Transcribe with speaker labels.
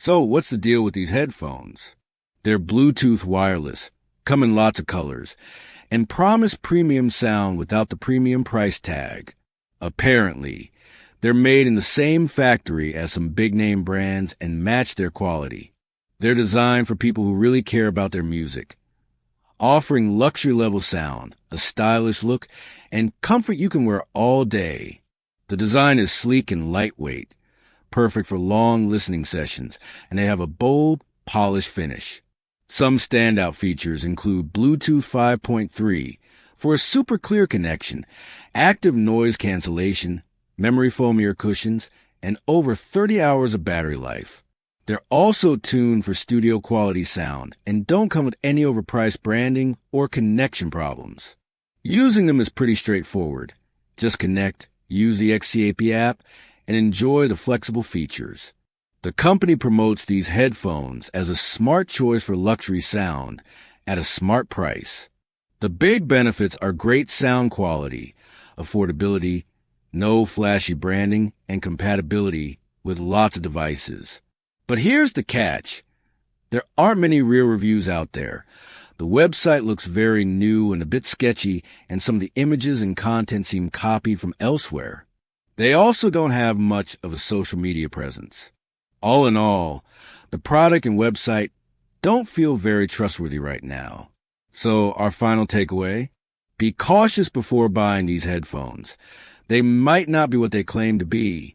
Speaker 1: So, what's the deal with these headphones? They're Bluetooth wireless, come in lots of colors, and promise premium sound without the premium price tag. Apparently, they're made in the same factory as some big-name brands and match their quality. They're designed for people who really care about their music, offering luxury-level sound, a stylish look, and comfort you can wear all day. The design is sleek and lightweight, perfect for long listening sessions, and they have a bold, polished finish. Some standout features include Bluetooth 5.3 for a super clear connection, active noise cancellation, memory foam ear cushions, and over 30 hours of battery life. They're also tuned for studio quality sound and don't come with any overpriced branding or connection problems. Using them is pretty straightforward. Just connect, use the XCAP app, and enjoy the flexible features. The company promotes these headphones as a smart choice for luxury sound at a smart price. The big benefits are great sound quality, affordability, no flashy branding, and compatibility with lots of devices. But here's the catch. There aren't many real reviews out there. The website looks very new and a bit sketchy, and some of the images and content seem copied from elsewhere. They also don't have much of a social media presence. All in all, the product and website don't feel very trustworthy right now. So our final takeaway? Be cautious before buying these headphones. They might not be what they claim to be,